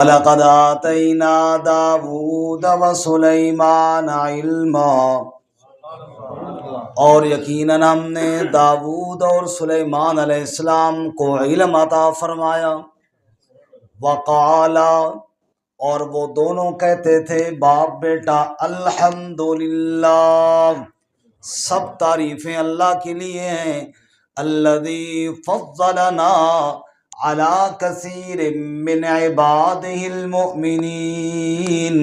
وَلَقَدْ آتَيْنَا دَاوُودَ وَسُلَيْمَانَ عِلْمًا، اور یقیناً ہم نے داود اور سلیمان علیہ السلام کو علم عطا فرمایا۔ وقالا، اور وہ دونوں کہتے تھے باپ بیٹا، الحمدللہ، سب تعریفیں اللہ کے لیے ہیں، الذی فضلنا علی کثیر من عبادہ المؤمنین،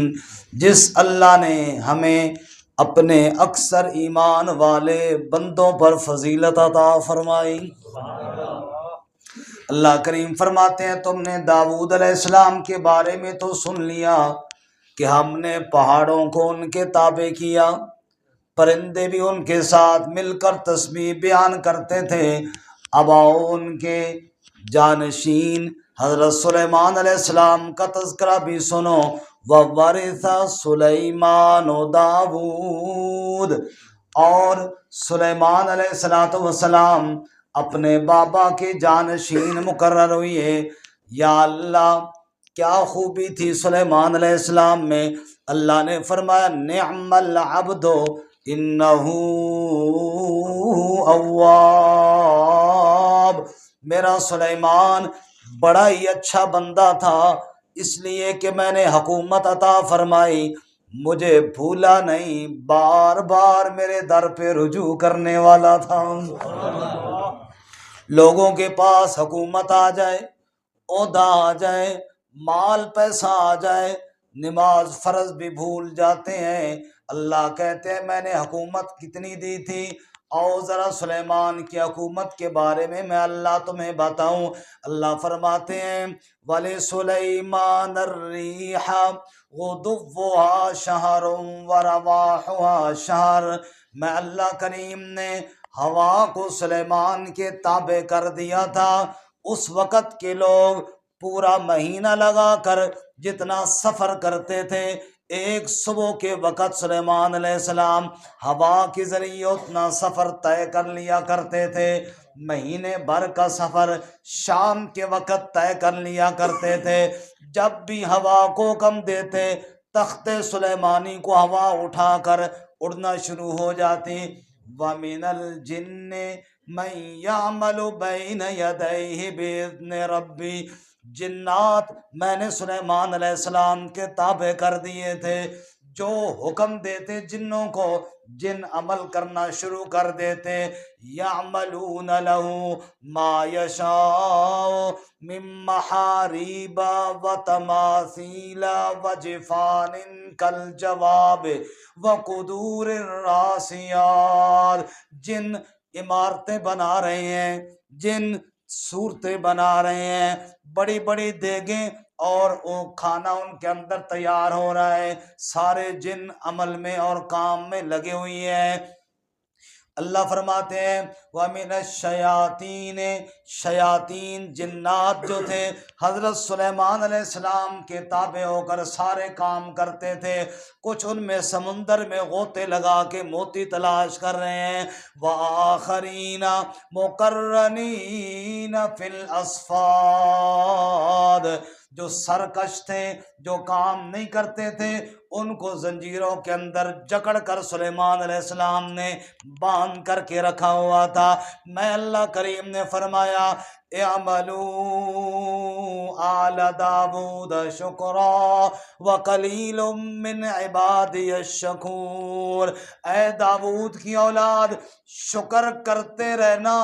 جس اللہ نے ہمیں اپنے اکثر ایمان والے بندوں پر فضیلت عطا فرمائی۔ اللہ کریم فرماتے ہیں تم نے داود علیہ السلام کے بارے میں تو سن لیا کہ ہم نے پہاڑوں کو ان کے تابع کیا، پرندے بھی ان کے ساتھ مل کر تسبیح بیان کرتے تھے۔ اب آؤ ان کے جانشین حضرت سلیمان علیہ السلام کا تذکرہ بھی سنو۔ وَوَرِثَ سُلَيْمَانُ دَاوُودَ، اور سلیمان علیہ السلام اپنے بابا کے جانشین مقرر ہوئے۔ یا اللہ، کیا خوبی تھی سلیمان علیہ السلام میں۔ اللہ نے فرمایا نعم العبد انہ اواب، میرا سلیمان بڑا ہی اچھا بندہ تھا، اس لیے کہ میں نے حکومت عطا فرمائی، مجھے بھولا نہیں، بار بار میرے در پہ رجوع کرنے والا تھا۔ لوگوں کے پاس حکومت آ جائے، عہدہ آ جائے، مال پیسہ آ جائے، نماز فرض بھی بھول جاتے ہیں۔ اللہ کہتے ہیں میں نے حکومت کتنی دی تھی، آؤ ذرا سلیمان کی حکومت کے بارے میں اللہ تمہیں بتاؤں۔ اللہ فرماتے ہیں وَلِسُلَيْمَانَ الرِّيحَ غُدُوُّهَا شَهْرٌ وَرَوَاحُهَا شَهْرٌ، میں اللہ کریم نے ہوا کو سلیمان کے تابع کر دیا تھا۔ اس وقت کے لوگ پورا مہینہ لگا کر جتنا سفر کرتے تھے، ایک صبح کے وقت سلیمان علیہ السلام ہوا کے ذریعے اتنا سفر طے کر لیا کرتے تھے، مہینے بھر کا سفر شام کے وقت طے کر لیا کرتے تھے۔ جب بھی ہوا کو حکم دیتے، تخت سلیمانی کو ہوا اٹھا کر اڑنا شروع ہو جاتی۔ وَمِنَ الْجِنِّ مَن يَعْمَلُ بَيْنَ يَدَيْهِ بِإِذْنِ رَبِّهِ، جنات میں نے سلیمان علیہ السلام کے تابع کر دیے تھے، جو حکم دیتے جنوں کو جن عمل کرنا شروع کر دیتے۔ یعملون لہ ما یشاء من محاریب وتماثیل وجفان کالجواب وقدور الراسیات، جن عمارتیں بنا رہے ہیں، جن صورتیں بنا رہے ہیں، بڑی بڑی دیگیں اور کھانا ان کے اندر تیار ہو رہا ہے، سارے جن عمل میں اور کام میں لگے ہوئی ہیں۔ اللہ فرماتے ہیں وَمِنَ الشَّيَاطِينِ، شیاطین جنات جو تھے حضرت سلیمان علیہ السلام کے تابع ہو کر سارے کام کرتے تھے، کچھ ان میں سمندر میں غوطے لگا کے موتی تلاش کر رہے ہیں۔ وَآخَرِينَ مُقَرَّنِينَ فِي الْأَصْفَادِ، جو سرکش تھے، جو کام نہیں کرتے تھے، ان کو زنجیروں کے اندر جکڑ کر سلیمان علیہ السلام نے باندھ کر کے رکھا ہوا تھا۔ میں اللہ کریم نے فرمایا اعملوا آل داود شکرا وقلیل من عبادی الشکور، اے داود کی اولاد شکر کرتے رہنا،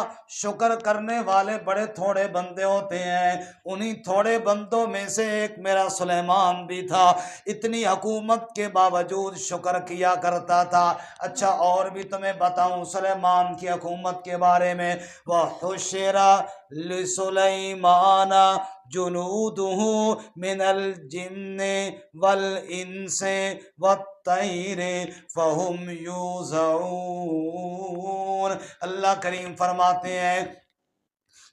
شکر کرنے والے بڑے تھوڑے بندے ہوتے ہیں، انہی تھوڑے بندوں میں سے ایک میرا سلیمان بھی تھا، اتنی حکومت کے باوجود شکر کیا کرتا تھا۔ اچھا اور بھی تمہیں بتاؤں سلیمان کی حکومت کے بارے میں، وَحُشِرَ لِسُلَيْمَانَ جُنُودُهُ مِنَ الْجِنِّ وَالْإِنسِ وَالطَّيْرِ فَهُمْ يُوزَعُونَ۔ اللہ کریم فرماتے ہیں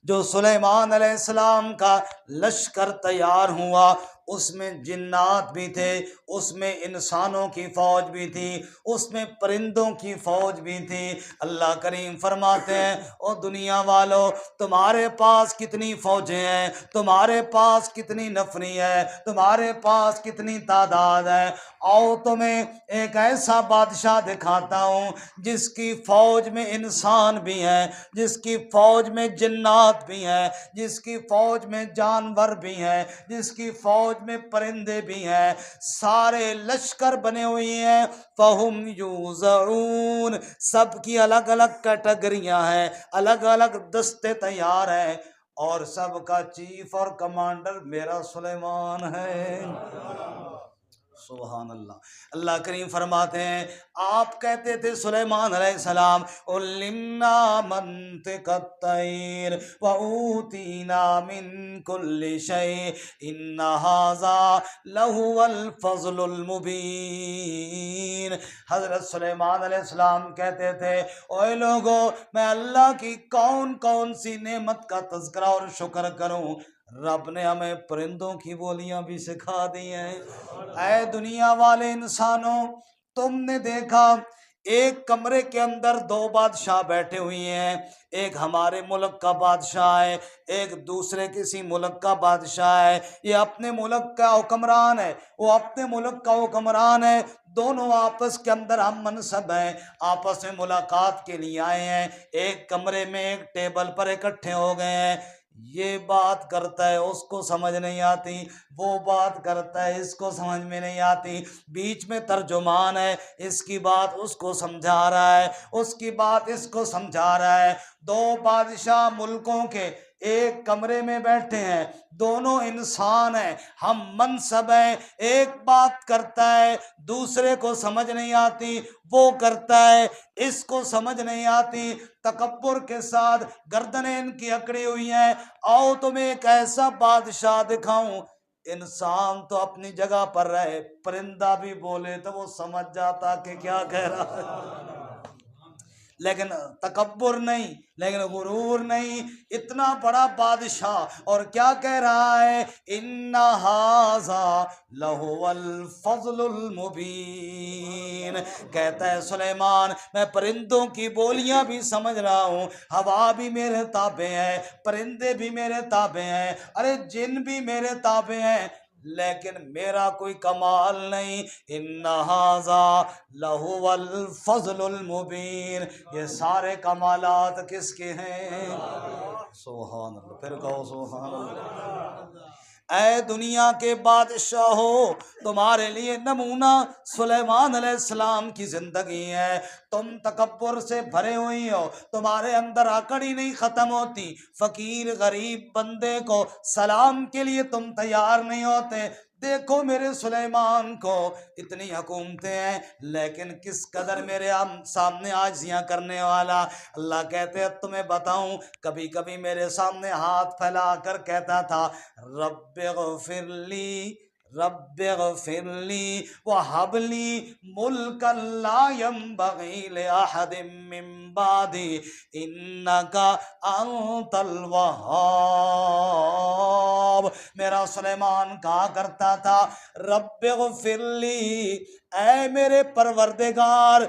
جو سلیمان علیہ السلام کا لشکر تیار ہوا، اس میں جنات بھی تھے، اس میں انسانوں کی فوج بھی تھی، اس میں پرندوں کی فوج بھی تھی۔ اللہ کریم فرماتے ہیں او دنیا والو، تمہارے پاس کتنی فوجیں ہیں، تمہارے پاس کتنی نفری ہے، تمہارے پاس کتنی تعداد ہے، آؤ تمہیں ایک ایسا بادشاہ دکھاتا ہوں جس کی فوج میں انسان بھی ہیں، جس کی فوج میں جنات بھی ہیں، جس کی فوج میں جانور بھی ہیں، جس کی فوج میں پرندے بھی ہیں، سارے لشکر بنے ہوئی ہیں۔ فَهُمْ يُوزَعُونَ، سب کی الگ الگ کیٹیگریاں ہیں، الگ الگ دستے تیار ہیں، اور سب کا چیف اور کمانڈر میرا سلیمان ہے۔ سبحان اللہ۔ اللہ کریم فرماتے ہیں آپ کہتے تھے سلیمان علیہ السلام عَلِّمْنَا مَنطِقَ الطَّيْرِ وَأُوتِينَا مِن كُلِّ شَيْءٍ إِنَّ هَٰذَا لَهُوَ الْفَضْلُ الْمُبِينُ۔ حضرت سلیمان علیہ السلام کہتے تھے اوے لوگو، میں اللہ کی کون کون سی نعمت کا تذکرہ اور شکر کروں، رب نے ہمیں پرندوں کی بولیاں بھی سکھا دی ہیں۔ اے دنیا والے انسانوں، تم نے دیکھا ایک کمرے کے اندر دو بادشاہ بیٹھے ہوئے ہیں، ایک ہمارے ملک کا بادشاہ ہے، ایک دوسرے کسی ملک کا بادشاہ ہے۔ یہ اپنے ملک کا حکمران ہے، وہ اپنے ملک کا حکمران ہے، دونوں آپس کے اندر ہم منصب ہیں، آپس میں ملاقات کے لیے آئے ہیں، ایک کمرے میں ایک ٹیبل پر اکٹھے ہو گئے ہیں۔ یہ بات کرتا ہے اس کو سمجھ نہیں آتی، وہ بات کرتا ہے اس کو سمجھ میں نہیں آتی، بیچ میں ترجمان ہے، اس کی بات اس کو سمجھا رہا ہے، اس کی بات اس کو سمجھا رہا ہے۔ دو بادشاہ ملکوں کے ایک کمرے میں بیٹھے ہیں، دونوں انسان ہیں، ہم منصب ہیں، ایک بات کرتا ہے دوسرے کو سمجھ نہیں آتی، وہ کرتا ہے اس کو سمجھ نہیں آتی، تکبر کے ساتھ گردنیں ان کی اکڑی ہوئی ہیں۔ آؤ تمہیں ایک ایسا بادشاہ دکھاؤں، انسان تو اپنی جگہ پر رہے، پرندہ بھی بولے تو وہ سمجھ جاتا کہ کیا کہہ رہا ہے، لیکن تکبر نہیں، لیکن غرور نہیں، اتنا بڑا بادشاہ اور کیا کہہ رہا ہے ان ھذا لہو الفضل المبین۔ کہتا ہے سلیمان میں پرندوں کی بولیاں بھی سمجھ رہا ہوں، ہوا بھی میرے تابع ہے، پرندے بھی میرے تابع ہیں، ارے جن بھی میرے تابع ہیں، لیکن میرا کوئی کمال نہیں۔ ان ھذا لہو الفضل المبین، یہ سارے کمالات کس کے ہیں؟ سبحان اللہ، پھر کہو سبحان اللہ۔ اے دنیا کے بادشاہو، تمہارے لیے نمونہ سلیمان علیہ السلام کی زندگی ہے۔ تم تکبر سے بھرے ہوئی ہو، تمہارے اندر عقل ہی نہیں ختم ہوتی، فقیر غریب بندے کو سلام کے لیے تم تیار نہیں ہوتے۔ دیکھو میرے سلیمان کو، اتنی حکومتیں ہیں لیکن کس قدر میرے سامنے عاجزیاں کرنے والا۔ اللہ کہتے ہیں تمہیں بتاؤں، کبھی کبھی میرے سامنے ہاتھ پھیلا کر کہتا تھا رب اغفر لی، رب اغفر لی وہب لی ملکا لا ینبغی لأحد من بعدی انک انت الوہاب۔ میرا سلیمان کہا کرتا تھا رب اغفر لی، اے میرے پروردگار،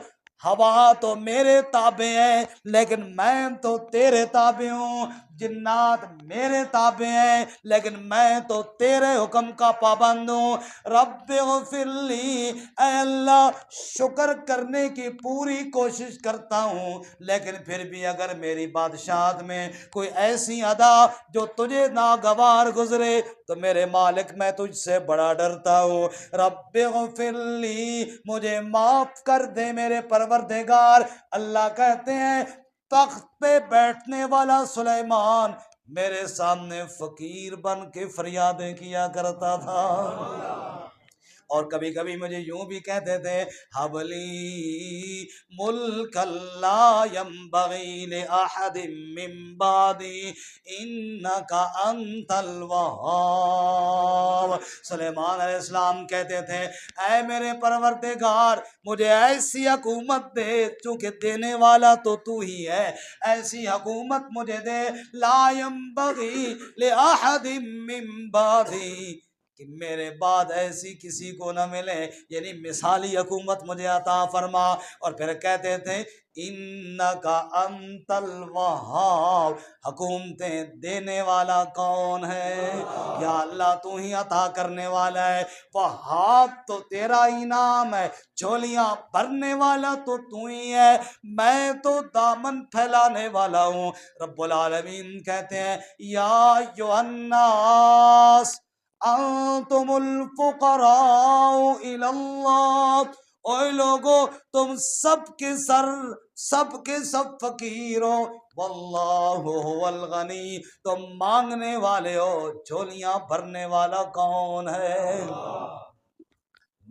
ہوا تو میرے تابع ہے لیکن میں تو تیرے تابع ہوں، جنات میرے تابع ہیں لیکن میں تو تیرے حکم کا پابند ہوں۔ رب اغفر لی، اے اللہ شکر کرنے کی پوری کوشش کرتا ہوں، لیکن پھر بھی اگر میری بادشاہت میں کوئی ایسی ادا جو تجھے ناگوار گزرے تو میرے مالک میں تجھ سے بڑا ڈرتا ہوں۔ رب اغفر لی، مجھے معاف کر دے میرے پروردگار۔ اللہ کہتے ہیں تخت پہ بیٹھنے والا سلیمان میرے سامنے فقیر بن کے فریادیں کیا کرتا تھا، اور کبھی کبھی مجھے یوں بھی کہتے تھے حبلی ملک لا ینبغی لأحد من بعدی انک انت الوہاب۔ سلیمان علیہ السلام کہتے تھے اے میرے پروردگار مجھے ایسی حکومت دے، چونکہ دینے والا تو تو ہی ہے، ایسی حکومت مجھے دے لا ینبغی لأحد من بعدی، کہ میرے بعد ایسی کسی کو نہ ملے، یعنی مثالی حکومت مجھے عطا فرما۔ اور پھر کہتے تھے انکا انت الوہاب، حکومتیں دینے والا کون ہے؟ یا اللہ تو ہی عطا کرنے والا ہے، وہاب تو تیرا ہی نام ہے، جھولیاں بھرنے والا تو ہی ہے، میں تو دامن پھیلانے والا ہوں۔ رب العالمین کہتے ہیں یا ایھا الناس انتم الفقراء الی اللہ، اے لوگو تم سب کے سب فقیر ہو، واللہ هو الغنی، تم مانگنے والے ہو، جھولیاں بھرنے والا کون ہے؟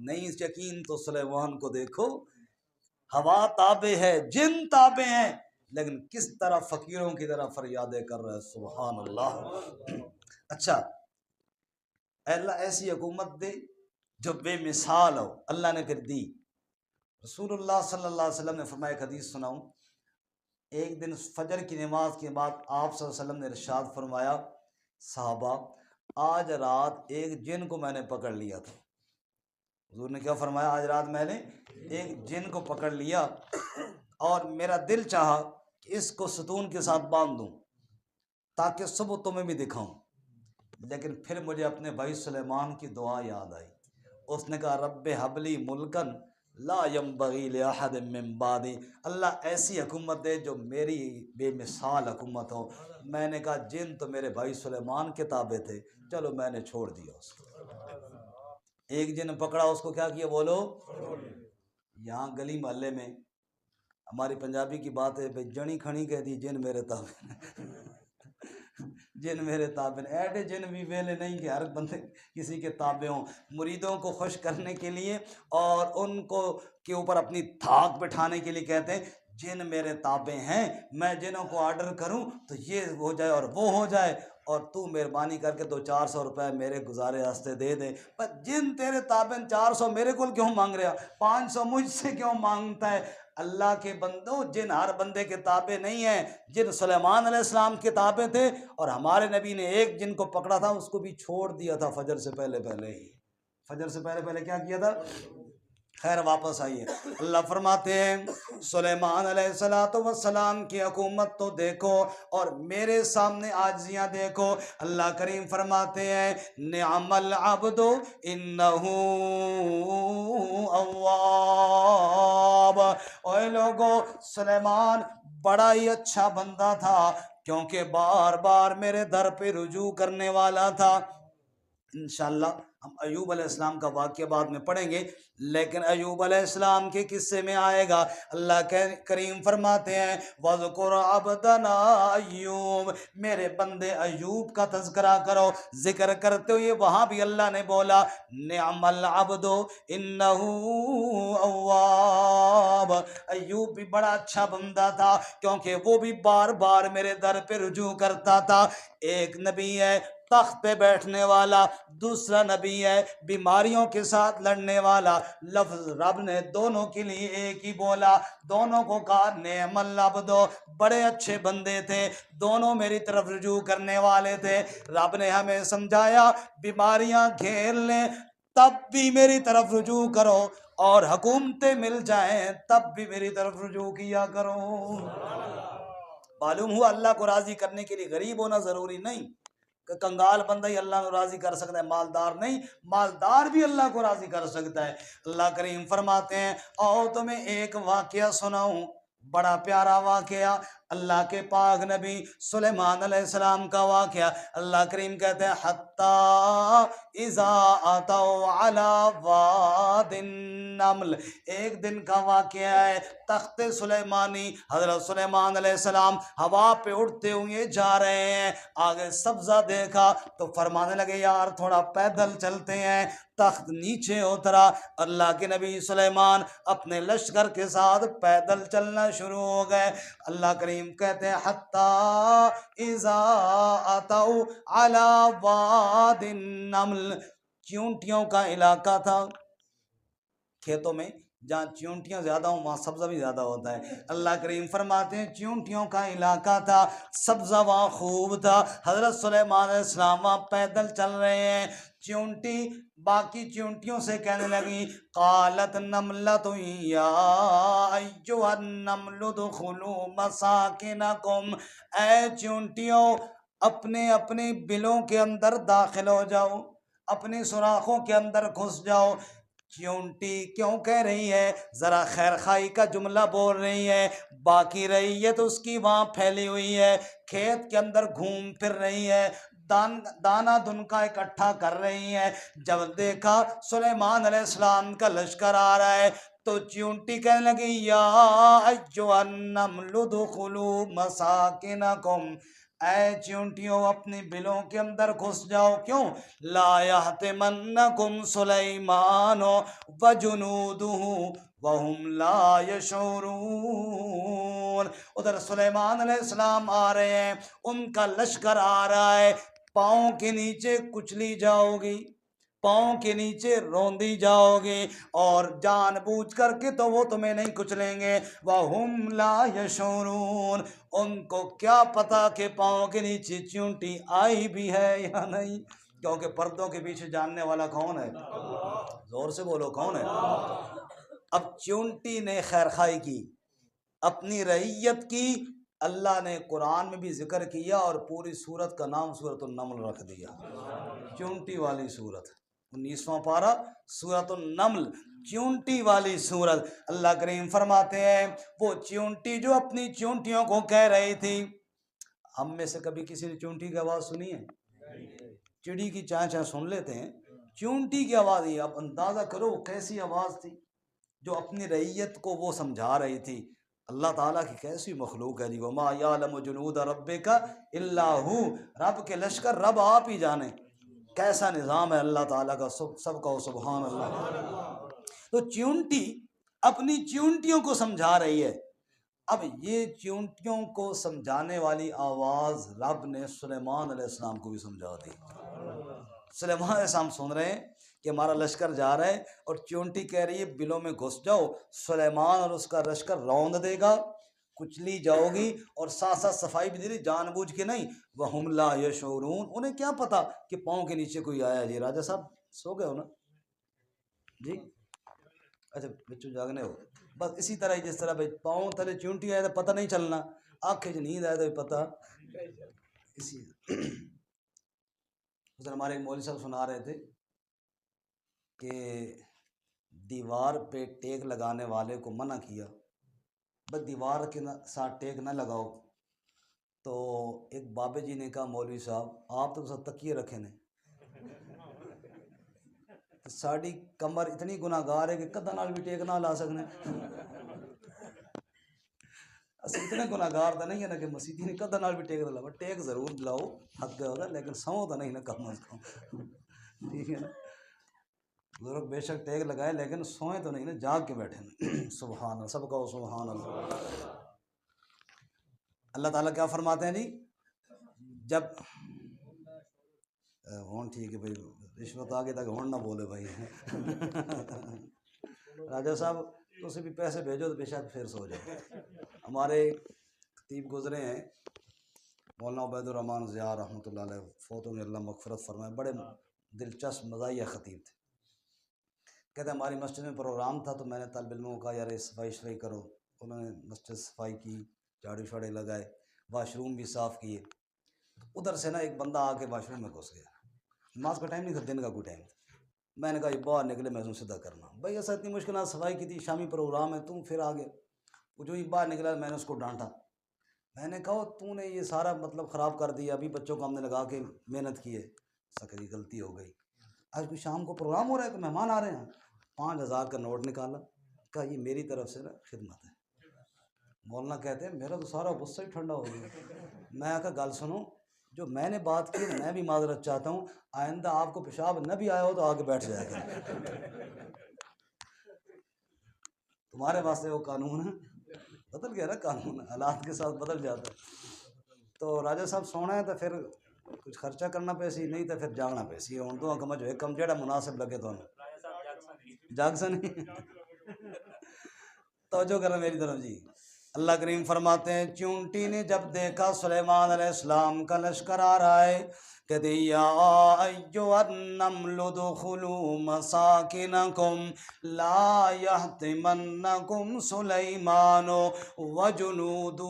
نہیں یقین تو سلیمان کو دیکھو، ہوا تابع ہے، جن تابع ہیں، لیکن کس طرح فقیروں کی طرح فریادیں کر رہے ہیں، سبحان اللہ۔ اچھا اے اللہ ایسی حکومت دے جو بے مثال ہو، اللہ نے پھر دی۔ رسول اللہ صلی اللہ علیہ وسلم نے فرمایا، ایک حدیث سناؤں، ایک دن فجر کی نماز کے بعد آپ صلی اللہ علیہ وسلم نے ارشاد فرمایا، صحابہ آج رات ایک جن کو میں نے پکڑ لیا تھا۔ حضور نے کیا فرمایا؟ آج رات میں نے ایک جن کو پکڑ لیا اور میرا دل چاہا کہ اس کو ستون کے ساتھ باندھ دوں تاکہ صبح تمہیں بھی دکھاؤں، لیکن پھر مجھے اپنے بھائی سلیمان کی دعا یاد آئی۔ اس نے کہا رب حبلی ملکن لا ينبغی لأحد من بعدی، اللہ ایسی حکومت دے جو میری بے مثال حکومت ہو۔ میں نے کہا جن تو میرے بھائی سلیمان کے تابع تھے، چلو میں نے چھوڑ دیا اس کو۔ ایک جن پکڑا، اس کو کیا کیا بولو؟ یہاں گلی محلے میں ہماری پنجابی کی بات ہے، بھائی جڑی کھڑی کہتی جن میرے تابع جن میرے تابع، ایڈے جن بھی ویلے نہیں کہ ہر بندے کسی کے تابع ہوں۔ مریدوں کو خوش کرنے کے لیے اور ان کو کے اوپر اپنی دھاک بٹھانے کے لیے کہتے ہیں جن میرے تابع ہیں، میں جنوں کو آرڈر کروں تو یہ ہو جائے اور وہ ہو جائے، اور تو مہربانی کر کے 200-400 روپے میرے گزارے واسطے دے دے۔ پر جن تیرے تابع 400 میرے کو کیوں مانگ رہا، 500 مجھ سے کیوں مانگتا ہے؟ اللہ کے بندوں، جن ہر بندے کے تابع نہیں ہیں۔ جن سلیمان علیہ السلام کے تابع تھے، اور ہمارے نبی نے ایک جن کو پکڑا تھا اس کو بھی چھوڑ دیا تھا فجر سے پہلے ہی۔ فجر سے پہلے کیا کیا تھا؟ خیر واپس آئیے، اللہ فرماتے ہیں سلیمان علیہ السلام کی حکومت تو دیکھو اور میرے سامنے عاجزیاں دیکھو۔ اللہ کریم فرماتے ہیں نعم العبد انہ اواب، اے لوگو سلیمان بڑا ہی اچھا بندہ تھا، کیونکہ بار بار میرے در پہ رجوع کرنے والا تھا۔ انشاءاللہ ہم ایوب علیہ السلام کا واقعہ بعد میں پڑھیں گے، لیکن ایوب علیہ السلام کے قصے میں آئے گا۔ اللہ کریم فرماتے ہیں وَاذْكُرْ عَبْدَنَا ایوب، میرے بندے ایوب کا تذکرہ کرو۔ ذکر کرتے ہوئے وہاں بھی اللہ نے بولا نعم العبد انہ اواب، ایوب بھی بڑا اچھا بندہ تھا کیونکہ وہ بھی بار بار میرے در پہ رجوع کرتا تھا۔ ایک نبی ہے تخت پہ بیٹھنے والا، دوسرا نبی ہے بیماریوں کے ساتھ لڑنے والا۔ لفظ رب نے دونوں کے لیے ایک ہی بولا، دونوں کو کہا نعم العبد، بڑے اچھے بندے تھے، دونوں میری طرف رجوع کرنے والے تھے۔ رب نے ہمیں سمجھایا بیماریاں گھیر لیں تب بھی میری طرف رجوع کرو، اور حکومتیں مل جائیں تب بھی میری طرف رجوع کیا کرو۔ معلوم ہوا اللہ کو راضی کرنے کے لیے غریب ہونا ضروری نہیں، کہ کنگال بندہ ہی اللہ کو راضی کر سکتا ہے، مالدار نہیں، مالدار بھی اللہ کو راضی کر سکتا ہے۔ اللہ کریم فرماتے ہیں اور تمہیں ایک واقعہ سناؤں، بڑا پیارا واقعہ، اللہ کے پاک نبی سلیمان علیہ السلام کا واقعہ۔ اللہ کریم کہتے ہیں حتیٰ اذا اتوا علی واد النمل، ایک دن کا واقعہ ہے، تخت سلیمانی، حضرت سلیمان علیہ السلام ہوا پہ اڑتے ہوئے جا رہے ہیں، آگے سبزہ دیکھا تو فرمانے لگے یار تھوڑا پیدل چلتے ہیں۔ تخت نیچے اترا، اللہ کے نبی سلیمان اپنے لشکر کے ساتھ پیدل چلنا شروع ہو گئے۔ اللہ کریم کہتے ہیں حتیٰ اذا اتوا علی واد النمل، چیونٹیوں کا علاقہ تھا، کھیتوں میں جہاں چیونٹیاں زیادہ ہوں وہاں سبزہ بھی زیادہ ہوتا ہے۔ اللہ کریم فرماتے ہیں چیونٹیوں کا علاقہ تھا، سبزہ وہاں خوب تھا، حضرت سلیمان علیہ السلام وہاں پیدل چل رہے ہیں۔ چونٹی باقی چونٹیوں سے کہنے لگی قالت نملۃ یا ایھا النمل ادخلوا مساکنکم، اے چونٹیوں اپنے اپنے بلوں کے اندر داخل ہو جاؤ، اپنے سوراخوں کے اندر گھس جاؤ۔ چونٹی کیوں کہہ رہی ہے؟ ذرا خیر خائی کا جملہ بول رہی ہے، باقی رعیت اس کی وہاں پھیلی ہوئی ہے، کھیت کے اندر گھوم پھر رہی ہے، دانا دن کا اکٹھا کر رہی ہے۔ جب دیکھا سلیمان علیہ السلام کا لشکر آ رہا ہے تو چونٹی کہنے لگی یا ایھا النمل ادخلوا مساکنکم، اے چونٹیوں اپنی بلوں کے اندر گھس جاؤ۔ کیوں؟ لا یحطمنکم سلیمان وجنودہ وہم لا یشعرون، ادھر سلیمان علیہ السلام آ رہے ہیں، ان کا لشکر آ رہا ہے، پاؤں کے نیچے کچلی جاؤ گی، پاؤں کے نیچے روندی جاؤ گے، اور جان بوجھ کر کے تو وہ تمہیں نہیں کچلیں گے۔ وَهُمْ لَا يَشْعُرُونَ، ان کو کیا پتا کہ پاؤں کے نیچے چونٹی آئی بھی ہے یا نہیں، کیونکہ پردوں کے پیچھے جاننے والا کون ہے؟ زور سے بولو کون ہے؟ اب چونٹی نے خیر خائی کی، اپنی رعیت کی، اللہ نے قرآن میں بھی ذکر کیا اور پوری سورت کا نام سورۃ النمل رکھ دیا، چونٹی والی سورت، 19واں پارہ سورۃ النمل، چونٹی والی سورت۔ اللہ کریم فرماتے ہیں وہ چونٹی جو اپنی چونٹیوں کو کہہ رہی تھی، ہم میں سے کبھی کسی نے چونٹی کی آواز سنی ہے؟ چڑی کی چاں چاں سن لیتے ہیں، چونٹی کی آواز ہی، اب اندازہ کرو کیسی آواز تھی، جو اپنی رعیت کو وہ سمجھا رہی تھی۔ اللہ تعالیٰ کی کیسی مخلوق ہے جی، وما یعلم جنود ربک الا ہو، رب کے لشکر رب آپ ہی جانے، کیسا نظام ہے اللہ تعالیٰ کا، سب کا سبحان اللہ۔ تو چونٹی اپنی چونٹیوں کو سمجھا رہی ہے۔ اب یہ چونٹیوں کو سمجھانے والی آواز رب نے سلیمان علیہ السلام کو بھی سمجھا دی۔ سلیمان علیہ السلام سن رہے ہیں کہ ہمارا لشکر جا رہا ہے، اور چونٹی کہہ رہی ہے بلوں میں گھس جاؤ، سلیمان اور اس کا لشکر روند دے گا، کچلی جاؤ گی، اور ساتھ ساتھ صفائی بھی دے رہی، جان بوجھ کے نہیں۔ وَهُمْ لَا يَشْعُرُونَ، انہیں کیا پتا کہ پاؤں کے نیچے کوئی آیا۔ جی راجہ صاحب سو گئے ہو نا جی؟ اچھا بچوں جاگنے ہو، بس اسی طرح ہی جس طرح بھائی پاؤں تلے چونٹی آئے تو پتہ نہیں چلنا، آنکھیں جو نیند آئے تو پتہ اسی۔ ہمارے ایک مولوی صاحب سنا رہے تھے کہ دیوار پہ ٹیک لگانے والے کو منع کیا، بس دیوار کے ساتھ ٹیک نہ لگاؤ، تو ایک بابے جی نے کہا مولوی صاحب آپ تو سب تکیے رکھے نے، ساڑی کمر اتنی گناہ گار ہے کہ کدھا نال بھی ٹیک نہ لا سکنے، اصل اتنے گناہ گار تو نہیں ہے نا کہ مسیحی نے کدھا نال بھی ٹیک نہ لاؤ، ٹیک ضرور لاؤ حق ہے ہوتا، لیکن سو تو نہیں نا کم از کم، ٹھیک ہے نا، بزرگ بے شک ٹیک لگائے لیکن سوئیں تو نہیں نا، جاگ کے بیٹھے نا، سبحان اللہ، سب کہو سبحان اللہ۔ اللہ تعالیٰ کیا فرماتے ہیں جی؟ جب ہون ٹھیک ہے بھائی، رشوت آگے تک ہون نہ بولے بھائی، راجہ صاحب تو اسے بھی پیسے بھیجو تو بے شک پھر سو جاؤ۔ ہمارے خطیب گزرے ہیں مولانا عبید الرحمن ضیاء رحمۃ اللہ علیہ، فوت ہوئے، اللہ مغفرت فرمائے، بڑے دلچسپ مزاحیہ خطیب تھے۔ کہتے ہیں ہماری مسجد میں پروگرام تھا تو میں نے طالب علموں کو کہا یار صفائی شفائی کرو، انہوں نے مسجد صفائی کی، جھاڑو شاڑے لگائے، واش روم بھی صاف کیے، ادھر سے نا ایک بندہ آ کے واش روم میں گھس گیا، نماز کا ٹائم نہیں تھا، دن کا کوئی ٹائم تھا، میں نے کہا یہ باہر نکلے میں سیدھا کرنا، بھائی ایسا اتنی مشکلات صفائی کی تھی، شامی پروگرام ہے تم پھر آگے، وہ جو ہی باہر نکلا میں نے اس کو ڈانٹا، میں نے کہا تو نے یہ سارا مطلب خراب کر دیا، ابھی بچوں کو ہم نے لگا کے محنت کی ہے، سکری غلطی ہو گئی، آج کوئی شام کو پروگرام ہو رہا ہے تو مہمان آ رہے ہیں، 5000 کا نوٹ نکالا، کہا یہ میری طرف سے نا خدمت ہے۔ مولانا کہتے ہیں میرا تو سارا غصہ ہی ٹھنڈا ہو گیا، میں کہا گل سنو، جو میں نے بات کی میں بھی معذرت چاہتا ہوں، آئندہ آپ کو پیشاب نہ بھی آیا ہو تو آگے بیٹھ جائے گا، تمہارے واسطے وہ قانون ہے، بدل گیا نا قانون، حالات کے ساتھ بدل جاتا ہے۔ تو راجہ صاحب سونا ہے تو پھر کچھ خرچہ کرنا پیسی، نہیں تو پھر جاگنا پیسی، ہوں تو کمجھو ایک کم جڑا مناسب لگے تو جاگ سا نہیں، توجہ کرنا میری طرف جی۔ اللہ کریم فرماتے ہیں چونٹی نے جب دیکھا سلیمان علیہ السلام کا لشکر آ رہا ہے، کہتے یا ایھا النمل ادخلوا مساکنکم لا یحطمنکم سلیمان وجنودہ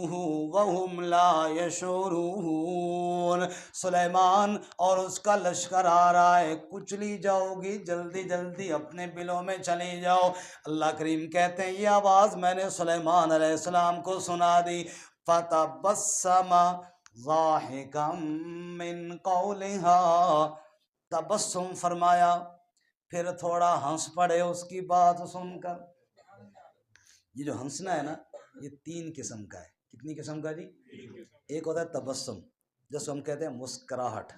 وہم لا یشعرون۔ سلیمان اور اس کا لشکر آ رہا ہے، کچلی جاؤ گی، جلدی جلدی اپنے بلوں میں چلی جاؤ۔ اللہ کریم کہتے ہیں یہ آواز میں نے سلیمان علیہ السلام کو سنا دی۔ فتبسم ضاحکا من قولها، تبسم فرمایا، پھر تھوڑا ہنس پڑے اس کی بات سن کر۔ یہ جو ہنسنا ہے نا، یہ 3 قسم کا ہے۔ کتنی قسم کا جی؟ ایک ہوتا ہے تبسم، جیسے ہم کہتے ہیں مسکراہٹ،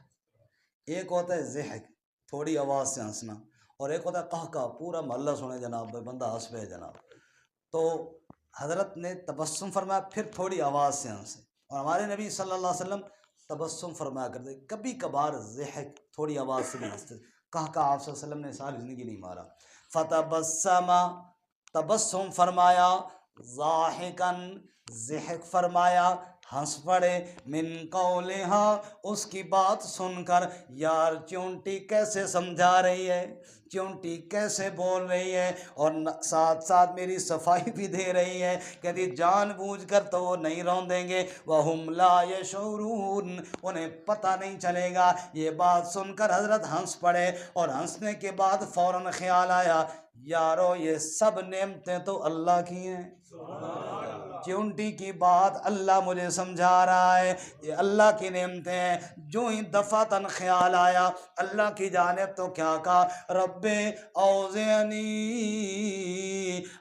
ایک ہوتا ہے ضحک، تھوڑی آواز سے ہنسنا، اور ایک ہوتا ہے قہقہ، پورا محلہ سنے جناب، بندہ ہنس پہ جناب۔ تو حضرت نے تبسم فرمایا، پھر تھوڑی آواز سے ہنسے، اور ہمارے نبی صلی اللہ علیہ وسلم تبسم فرمایا کرتے، کبھی کبھار ضحک، تھوڑی آواز سے بھی ہنستے، آپ صلی اللہ علیہ وسلم نے ساری زندگی نہیں مارا۔ فتبسم، تبسم فرمایا، ضاحکن، ضحک فرمایا، ہنس پڑے، من قولہا، اس کی بات سن کر۔ یار چونٹی کیسے سمجھا رہی ہے، چونٹی کیسے بول رہی ہے، اور ساتھ ساتھ میری صفائی بھی دے رہی ہے، کہتی جان بوجھ کر تو وہ نہیں روندیں گے، وَهُمْ لَا يَشْعُرُونَ، انہیں پتہ نہیں چلے گا۔ یہ بات سن کر حضرت ہنس پڑے، اور ہنسنے کے بعد فوراً خیال آیا، یارو یہ سب نعمتیں تو اللہ کی ہیں، چونٹی کی بات اللہ مجھے سمجھا رہا ہے، یہ اللہ کی نعمتیں ہیں۔ جو ہی دفعتاً خیال آیا اللہ کی جانب، تو کیا کہا، رب اوزعنی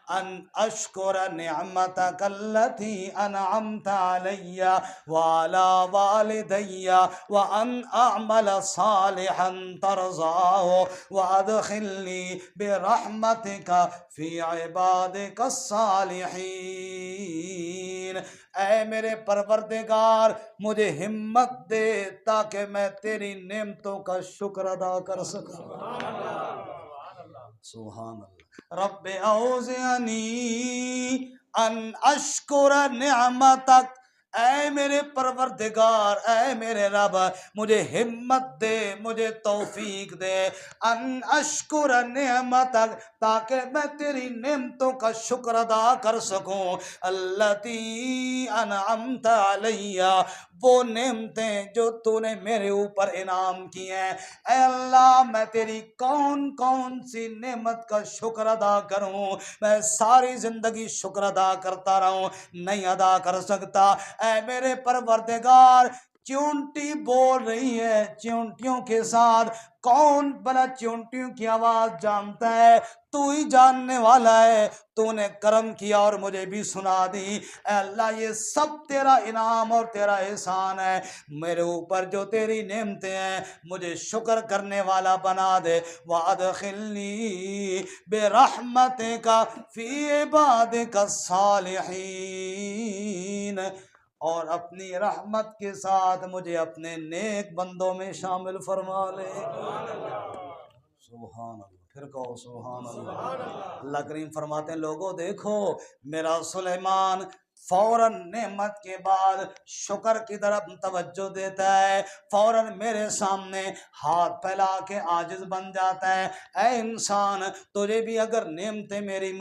ان اشکر نعمتک التی انعمت علی وعلی والدی وان اعمل صالحا ترضاہ وادخلنی برحمتک فی عبادک الصالحین۔ اے میرے پروردگار مجھے ہمت دے تاکہ میں تیری نعمتوں کا شکر ادا کر سکوں۔ سبحان اللہ۔ رب اوزعنی ان اشکر نعمتک، اے میرے پروردگار، اے میرے رب، مجھے ہمت دے، مجھے توفیق دے، ان اشکر نعمتک، تاکہ میں تیری نعمتوں کا شکر ادا کر سکوں، التی انعمت علی، وہ نعمتیں جو تو نے میرے اوپر انعام کی ہیں۔ اے اللہ میں تیری کون کون سی نعمت کا شکر ادا کروں، میں ساری زندگی شکر ادا کرتا رہوں، نہیں ادا کر سکتا۔ اے میرے پروردگار، چونٹی بول رہی ہے، چونٹیوں کے ساتھ کون بھلا چونٹیوں کی آواز جانتا ہے، تو ہی جاننے والا ہے، تو نے کرم کیا اور مجھے بھی سنا دی۔ اے اللہ یہ سب تیرا انعام اور تیرا احسان ہے، میرے اوپر جو تیری نعمتیں ہیں مجھے شکر کرنے والا بنا دے۔ وَأَدْخِلْنِي بِرَحْمَتِكَ فِي عِبَادِكَ الصَّالِحِينَ، اور اپنی رحمت کے ساتھ مجھے اپنے نیک بندوں میں شامل فرما لے۔ سبحان اللہ، پھر کہو سبحان اللہ۔ اللہ کریم فرماتے ہیں لوگوں دیکھو میرا سلیمان فوراً نعمت کے بعد شکر کی طرف توجہ دیتا ہے، فوراً میرے سامنے ہاتھ پھیلا کے عاجز بن جاتا ہے۔ اے انسان، تجھے بھی اگر نعمتیں میری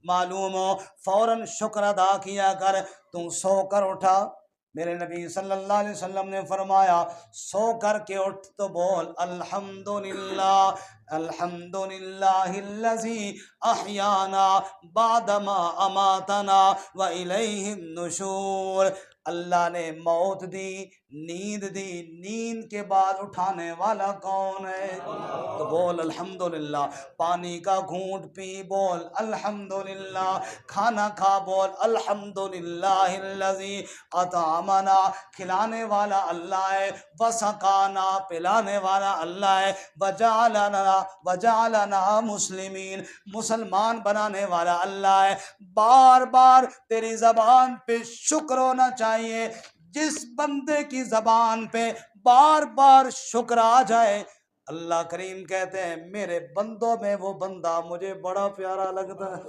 معلوم ہو فوراً شکر ادا کیا کر۔ تو سو کر اٹھا، میرے نبی صلی اللہ علیہ وسلم نے فرمایا سو کر کے اٹھ تو بول الحمدللہ، الحمدللہ الذی احیانا بعدما اماتنا والیہ النشور۔ اللہ نے موت دی، نیند دی، نیند کے بعد اٹھانے والا کون ہے؟ تو بول الحمدللہ۔ پانی کا گھونٹ پی، بول الحمدللہ۔ کھانا کھا، بول الحمدللہ الذی اطعمنا، کھلانے والا اللہ ہے، وسقانا، پلانے والا اللہ ہے، وجعلنا مسلمین، مسلمان بنانے والا اللہ ہے۔ بار بار تیری زبان پہ شکر ہونا چاہیے۔ جس بندے کی زبان پہ بار بار شکر آ جائے، اللہ کریم کہتے ہیں میرے بندوں میں وہ بندہ مجھے بڑا پیارا لگتا ہے۔